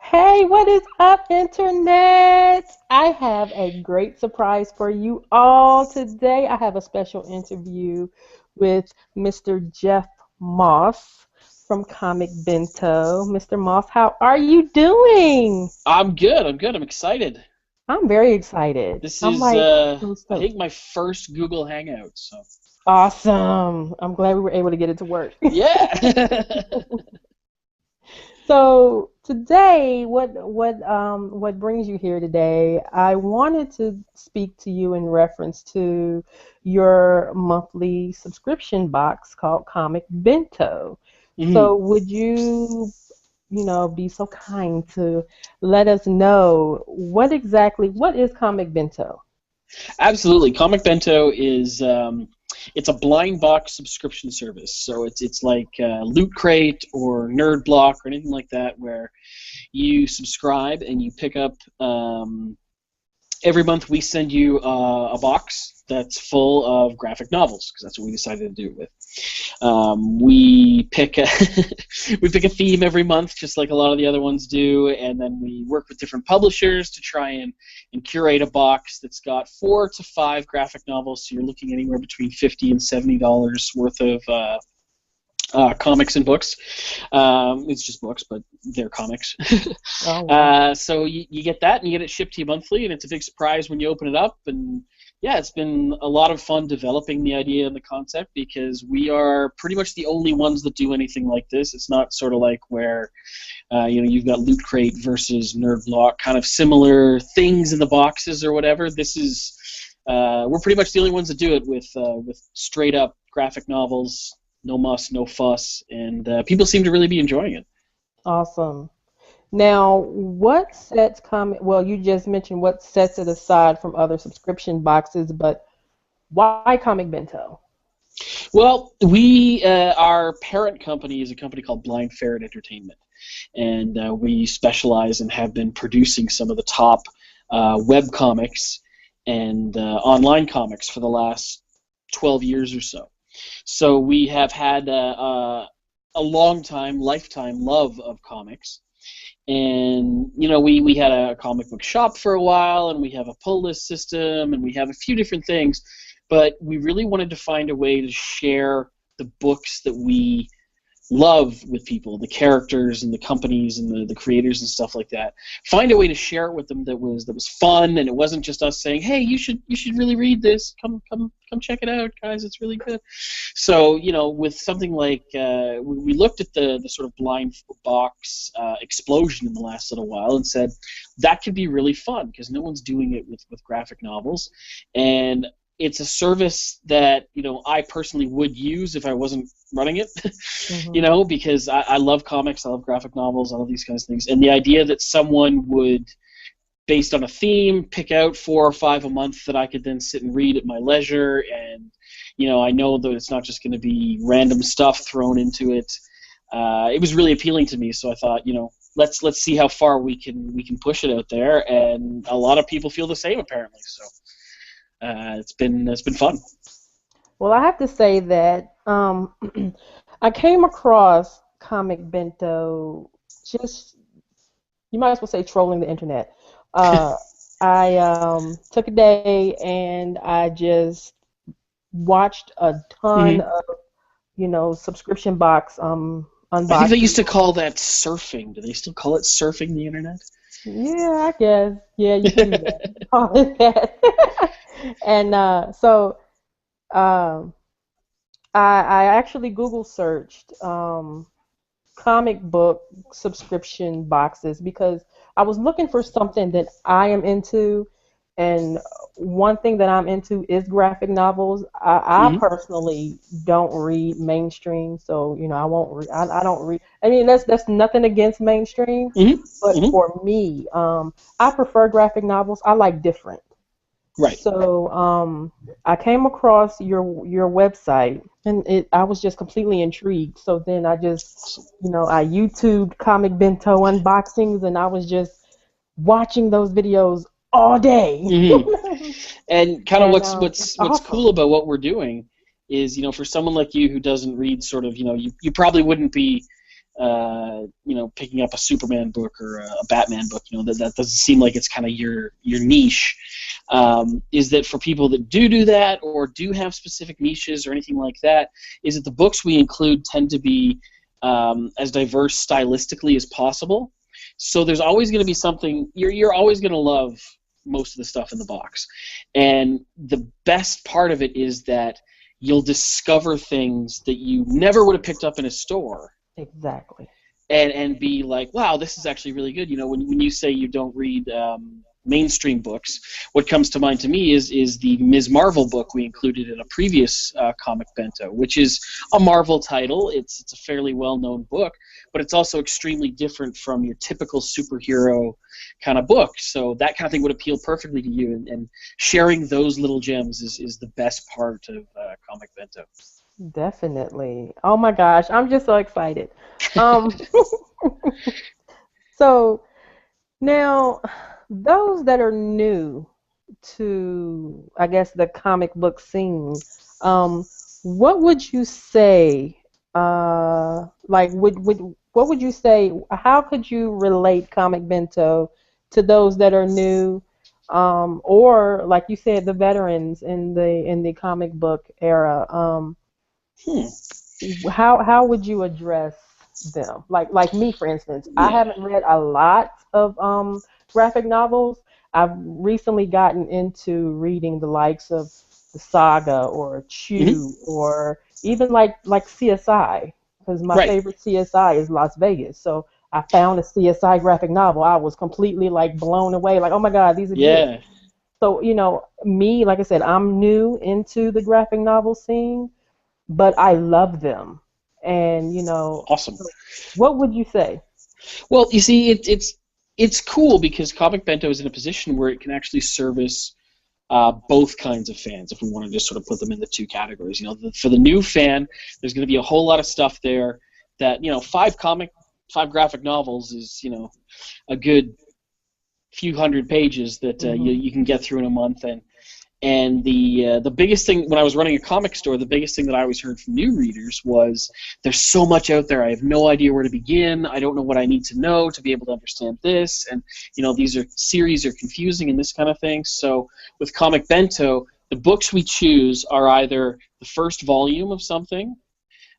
Hey, what is up, Internet? I have a great surprise for you all today. I have a special interview with Mr. Jeff Moss from Comic Bento. Mr. Moss, how are you doing? I'm good. I'm good. I'm excited. I'm very excited. This I'm is, like so I stoked. think, my first Google Hangout. So, Awesome. I'm glad we were able to get it to work. yeah. So today, what brings you here today? I wanted to speak to you in reference to your monthly subscription box called Comic Bento. Mhm. So would you be so kind to let us know what is Comic Bento? Absolutely. Comic Bento is it's a blind box subscription service. So it's like Loot Crate or Nerd Block or anything like that, where you subscribe and you pick up. Every month we send you a box that's full of graphic novels because that's what we decided to do it with. We pick a we pick a theme every month, just like a lot of the other ones do, and then we work with different publishers to try and curate a box that's got 4 to 5 graphic novels. So you're looking anywhere between $50 and $70 worth of comics and books. It's just books, but they're comics. Oh wow. So you get that, and you get it shipped to you monthly, and it's a big surprise when you open it up. And yeah, it's been a lot of fun developing the idea and the concept because we are pretty much the only ones that do anything like this. It's not sort of like where you've got Loot Crate versus Nerd Block, kind of similar things in the boxes or whatever. This is we're pretty much the only ones that do it with straight up graphic novels, no muss, no fuss, and people seem to really be enjoying it. Awesome. Now, well, you just mentioned what sets it aside from other subscription boxes, but why Comic Bento? Well, our parent company is a company called Blind Ferret Entertainment, and we specialize and have been producing some of the top web comics and online comics for the last 12 years or so. So we have had a long time, lifetime love of comics. And we had a comic book shop for a while, and we have a pull list system, and we have a few different things, but we really wanted to find a way to share the books that we love with people, the characters and the companies and the creators and stuff like that. Find a way to share it with them that was fun, and it wasn't just us saying, "Hey, you should really read this. Come check it out, guys. It's really good." So with something like we looked at the sort of blind box explosion in the last little while and said that could be really fun because no one's doing it with graphic novels, and it's a service that I personally would use if I wasn't running it, Hmm. because I love comics, I love graphic novels, I love these kinds of things, and the idea that someone would, based on a theme, pick out 4 or 5 a month that I could then sit and read at my leisure, and I know that it's not just going to be random stuff thrown into it. It was really appealing to me, so I thought, let's see how far we can push it out there, and a lot of people feel the same apparently. So it's been fun. Well, I have to say that I came across Comic Bento just, you might as well say, trolling the internet. Uh, I took a day and I just watched a ton Hmm. of, subscription box I think they unboxing. used to call that surfing. Do they still call it surfing the internet? Yeah, I guess. Yeah, you can do that. You can call it that. And um, I actually Google searched comic book subscription boxes because I was looking for something that I am into, and one thing that I'm into is graphic novels. I Hmm. personally don't read mainstream, so I won't read. I don't read. I mean, that's nothing against mainstream, Hmm. but Hmm. for me, I prefer graphic novels. I like different. Right. So I came across your website, and I was just completely intrigued. So then I just, Awesome. I YouTubed Comic Bento unboxings, and I was just watching those videos all day. Hmm. And kind of And it's what's cool awesome. about what we're doing is, for someone like you who doesn't read, sort of, you probably wouldn't be picking up a Superman book or a Batman book. That doesn't seem like it's kind of your niche. Is that for people that do that or do have specific niches or anything like that? Is that the books we include tend to be as diverse stylistically as possible. So there's always going to be something you're always going to love most of the stuff in the box, and the best part of it is that you'll discover things that you never would have picked up in a store. Exactly. And be like, wow, this is actually really good. When you say you don't read mainstream books, what comes to mind to me is the Ms. Marvel book we included in a previous comic bento, which is a Marvel title. It's a fairly well-known book, but it's also extremely different from your typical superhero kind of book. So that kind of thing would appeal perfectly to you, and sharing those little gems is the best part of comic bento. Definitely. Oh my gosh, I'm just so excited. Um, so now, those that are new to, I guess, the comic book scene, um, what would you say? Like, what would you say? How could you relate comic bento to those that are new, or like you said, the veterans in the comic book era? Hmm. How would you address them? Like me, for instance, I Yeah. haven't read a lot of graphic novels. I've recently gotten into reading the likes of the Saga or Hmm. Chew or even like CSI, because my Right. favorite CSI is Las Vegas. So I found a CSI graphic novel. I was completely like blown away. Like, oh my God, these exist. Yeah. So, me, like I said, I'm new into the graphic novel scene, but I love them. And Awesome. so what would you say? Well, you see, it's cool because Comic Bento is in a position where it can actually service both kinds of fans. If we want to just sort of put them in the two categories, for the new fan, there's going to be a whole lot of stuff there that five graphic novels is a good few hundred pages that Hmm. you can get through in a month. And the biggest thing when I was running a comic store, the biggest thing that I always heard from new readers was, "There's so much out there. I have no idea where to begin. I don't know what I need to know to be able to understand this, and these series are confusing and this kind of thing." So with Comic Bento, the books we choose are either the first volume of something,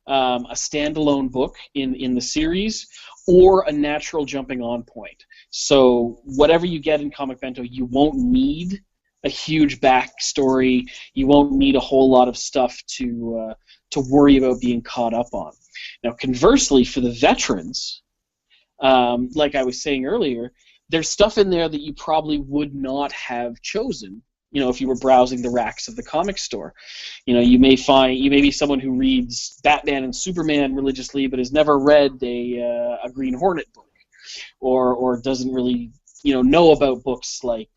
a standalone book in the series, or a natural jumping on point. So whatever you get in Comic Bento, you won't need a huge backstory. You won't need a whole lot of stuff to worry about being caught up on. Now, conversely, for the veterans, like I was saying earlier, there's stuff in there that you probably would not have chosen. If you were browsing the racks of the comic store, you may be someone who reads Batman and Superman religiously, but has never read a Green Hornet book, or doesn't really know about books like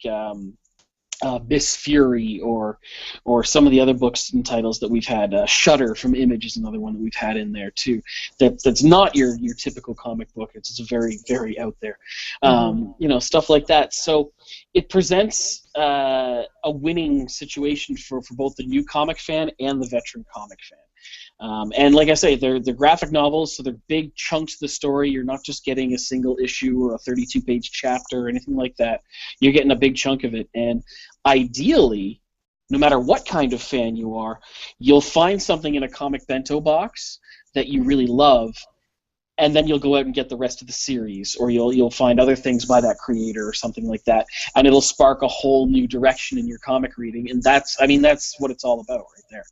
Miss Fury or some of the other books and titles that we've had. Shudder from Image is another one that we've had in there too. That's not your typical comic book. It's very very out there. Hmm. Stuff like that. So it presents a winning situation for both the new comic fan and the veteran comic fan. And like I say, they're graphic novels, so they're big chunks of the story. You're not just getting a single issue or a 32-page chapter or anything like that. You're getting a big chunk of it. And ideally, no matter what kind of fan you are, you'll find something in a comic bento box that you really love, and then you'll go out and get the rest of the series, or you'll find other things by that creator or something like that, and it'll spark a whole new direction in your comic reading. And that's what it's all about right there.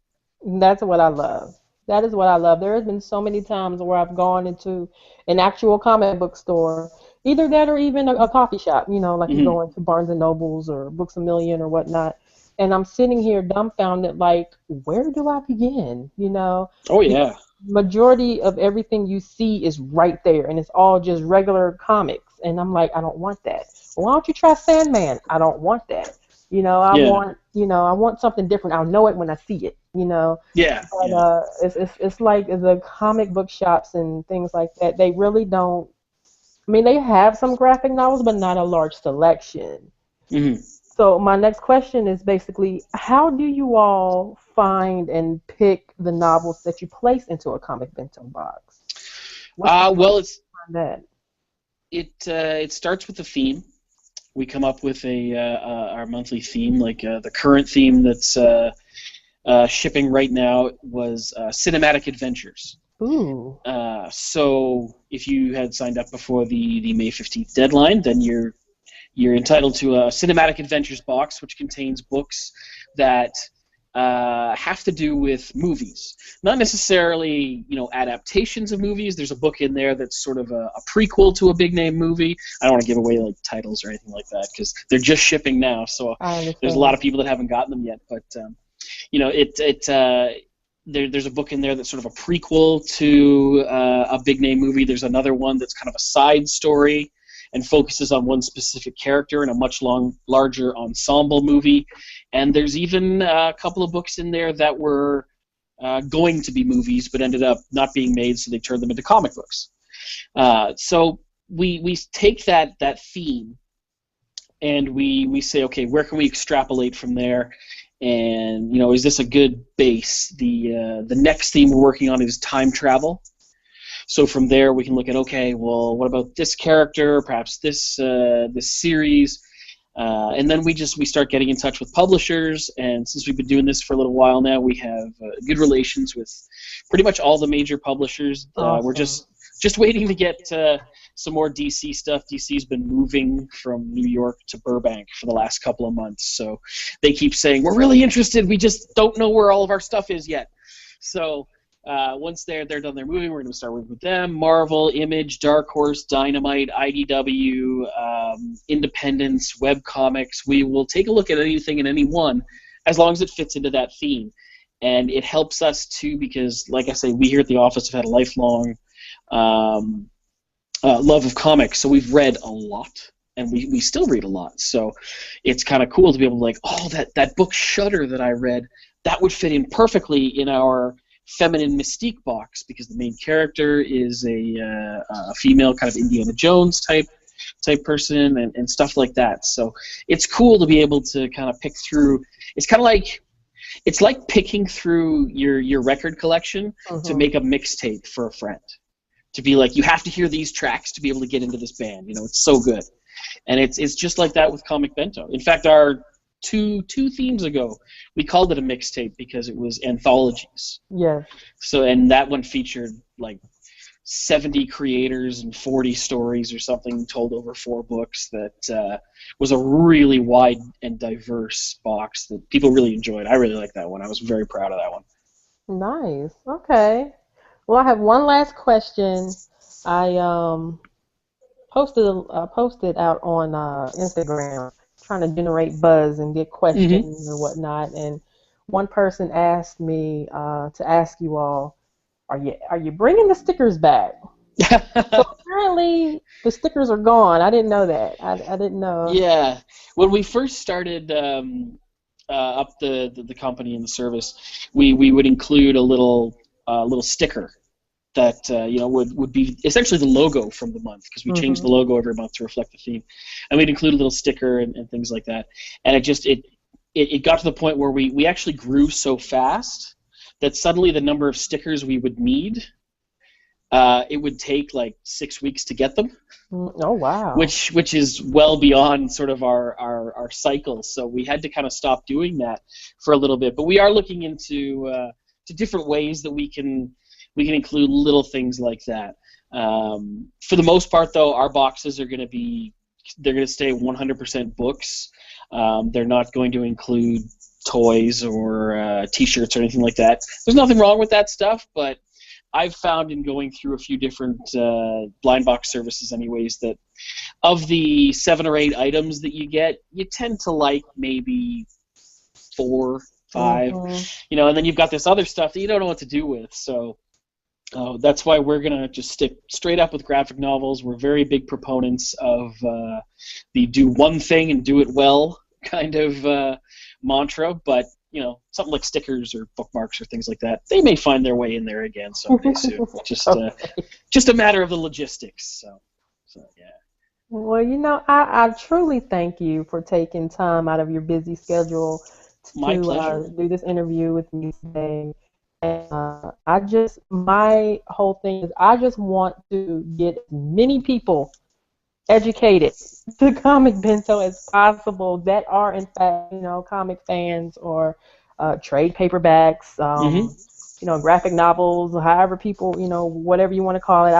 That's what I love. That is what I love. There has been so many times where I've gone into an actual comic book store, either that or even a coffee shop, like you Hmm. go into Barnes and Nobles or Books a Million or whatnot, and I'm sitting here dumbfounded, like, where do I begin? Oh Because yeah. majority of everything you see is right there, and it's all just regular comics, and I'm like, I don't want that. Well, why don't you try Sandman? I don't want that. Yeah. I want something different. I'll know it when I see it. Yeah. But Yeah. it's like the comic book shops and things like that. They really don't. I mean, they have some graphic novels, but not a large selection. Hmm. So my next question is basically, how do you all find and pick the novels that you place into a comic bento box? What's the Well, on that? it starts with the theme. We come up with our monthly theme, like the current theme that's shipping right now was cinematic adventures. Ooh. So if you had signed up before the May 15th deadline, then you're entitled to a cinematic adventures box, which contains books that have to do with movies, not necessarily adaptations of movies. There's a book in there that's sort of a prequel to a big name movie. I don't want to give away like titles or anything like that because they're just shipping now, so I there's a lot understand. of people that haven't gotten them yet. But there's a book in there that's sort of a prequel to a big name movie. There's another one that's kind of a side story and focuses on one specific character in a much larger ensemble movie. And there's even a couple of books in there that were going to be movies but ended up not being made, so they turned them into comic books. So we take that theme and we say, okay, where can we extrapolate from there? And is this a good base? The next theme we're working on is time travel. So from there we can look at, okay, well, what about this character? Perhaps this series. And then we start getting in touch with publishers, and since we've been doing this for a little while now, we have good relations with pretty much all the major publishers. We're Awesome. just waiting to get some more DC stuff. DC's been moving from New York to Burbank for the last couple of months, so they keep saying, we're really interested, we just don't know where all of our stuff is yet. So once they're done their moving, we're going to start working with them. Marvel, Image, Dark Horse, Dynamite, IDW, Independence, Web Comics. We will take a look at anything and anyone as long as it fits into that theme. And it helps us too because, like I say, we here at the office have had a lifelong love of comics, so we've read a lot. And we still read a lot, so it's kind of cool to be able to that book Shudder that I read, that would fit in perfectly in our feminine mystique box because the main character is a female kind of Indiana Jones type person and stuff like that. So it's cool to be able to kind of pick through. It's like picking through your record collection to Mm-hmm. make a mixtape for a friend. To be like, you have to hear these tracks to be able to get into this band. It's so good. And it's just like that with Comic Bento. In fact, our two themes ago, we called it a mixtape because it was anthologies. Yes. So, and that one featured like 70 creators and 40 stories or something told over 4 books. That was a really wide and diverse box that people really enjoyed. I really liked that one. I was very proud of that one. Nice. Okay. Well, I have one last question. I posted out on Instagram trying to generate buzz and get Mm-hmm. questions and whatnot. And one person asked me to ask you all, are you bringing the stickers back? So apparently the stickers are gone. I didn't know that. I didn't know. Yeah. When we first started up the company and the service, we would include a little sticker that would be essentially the logo from the month because we changed the Hmm. logo every month to reflect the theme, and we'd include a little sticker and things like that. And it got to the point where we actually grew so fast that suddenly the number of stickers we would need, it would take like 6 weeks to get them, Oh wow. which is well beyond sort of our cycle. So we had to kind of stop doing that for a little bit. But we are looking into to different ways that we can include little things like that. For the most part, though, our boxes are going to stay 100% books. They're not going to include toys or T-shirts or anything like that. There's nothing wrong with that stuff, but I've found in going through a few different blind box services, anyways, that of the 7 or 8 items that you get, you tend to like maybe 4, 5, Hmm. and then you've got this other stuff that you don't know what to do with. So that's why we're going to just stick straight up with graphic novels. We're very big proponents of the do one thing and do it well kind of mantra, but something like stickers or bookmarks or things like that, they may find their way in there again someday soon. Okay. Just a matter of the logistics. So yeah. Well, I truly thank you for taking time out of your busy schedule My to pleasure. do this interview with me today. And my whole thing is I just want to get as many people educated to comic bento as possible that are in fact, comic fans or trade paperbacks, Hmm. graphic novels, however people, whatever you want to call it.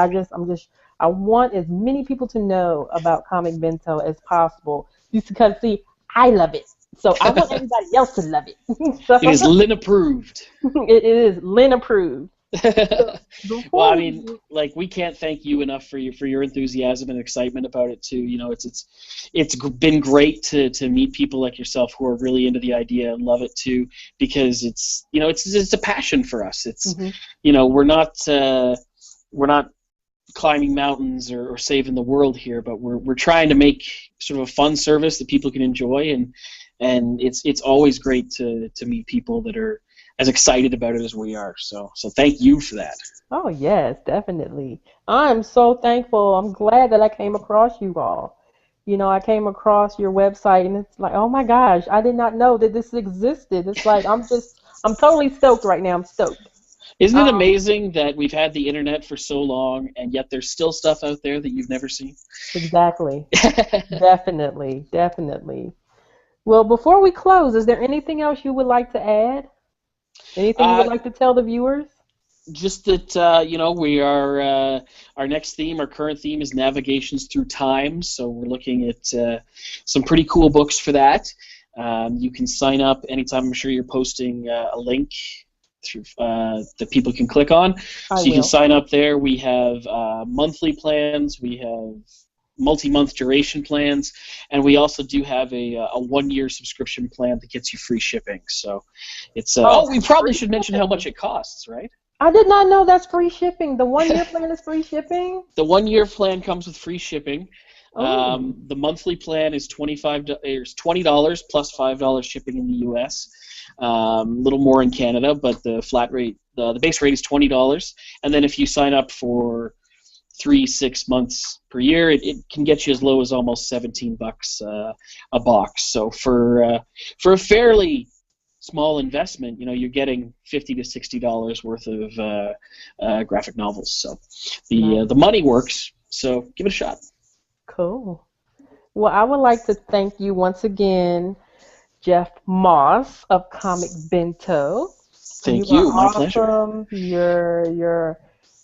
I want as many people to know about comic bento as possible. Because see, I love it. So I want everybody else to love it. It is So Lynn approved. it is Lynn approved. So Well, I before mean, we like we can't thank you enough for your enthusiasm and excitement about it too. It's been great to meet people like yourself who are really into the idea and love it too, because it's a passion for us. It's Mhm. we're not climbing mountains or saving the world here, but we're trying to make sort of a fun service that people can enjoy, and it's always great to meet people that are as excited about it as we are. So thank you for that. Oh, yes, definitely. I'm so thankful. I'm glad that I came across you all. I came across your website and it's like, oh my gosh, I did not know that this existed. It's like I'm totally stoked right now. I'm stoked. Isn't it Um, amazing that we've had the internet for so long and yet there's still stuff out there that you've never seen? exactly. Definitely, definitely. Well, before we close, is there anything else you would like to add? Anything you would uh, like to tell the viewers? just that we are our next theme, our current theme is navigations through time. So we're looking at some pretty cool books for that. You can sign up anytime. I'm sure you're posting a link through that people can click on. I So you can will. sign up there. We have monthly plans. We have multi-month duration plans, and we also do have a 1 year subscription plan that gets you free shipping. So it's Oh, we probably free should mention how shipping. much it costs, right? I did not know that's free shipping. The 1 year plan is free shipping? The 1 year plan comes with free shipping. Oh. The monthly plan is $20 plus $5 shipping in the U.S. A little more in Canada, but the flat rate, the base rate is $20. And then if you sign up for 3 6 months per year, it can get you as low as almost $17 a box. So for a fairly small investment, you're getting $50 to $60 worth of graphic novels. So the Nice. money works. So give it a shot. Cool. Well, I would like to thank you once again, Jeff Moss of Comic Bento. You Thank are you. My pleasure. awesome. Your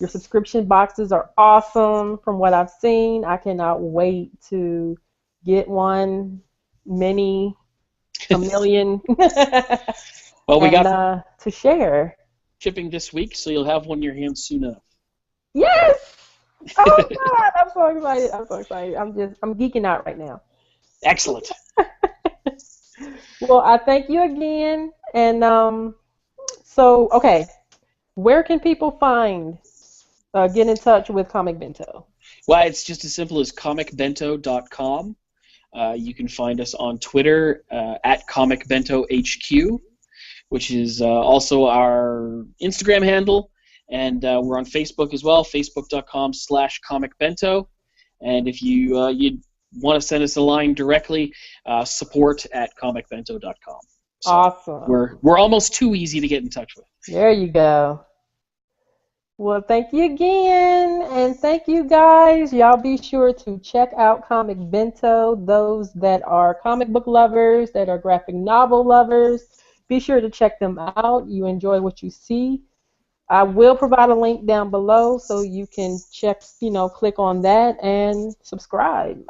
subscription boxes are awesome from what I've seen. I cannot wait to get one, many, a million, Well, we and got to share. shipping this week, so you'll have one in your hands soon enough. Yes! Oh God, I'm so excited. I'm so excited. I'm geeking out right now. Excellent. Well, I thank you again. And so, okay, where can people get in touch with Comic Bento? Well, it's just as simple as comicbento.com. You can find us on Twitter at comicbentohq, which is also our Instagram handle, and we're on Facebook as well, facebook.com/comicbento. And if you want to send us a line directly, support at comicbento.com. So Awesome. we're almost too easy to get in touch with. There you go. Well, thank you again, and thank you guys. Y'all be sure to check out Comic Bento. Those that are comic book lovers, that are graphic novel lovers, be sure to check them out. You enjoy what you see. I will provide a link down below so you can check, click on that and subscribe.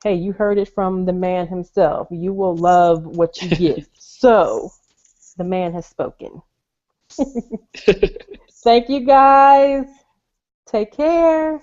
Hey, you heard it from the man himself. You will love what you get. So, the man has spoken. Thank you guys. Take care.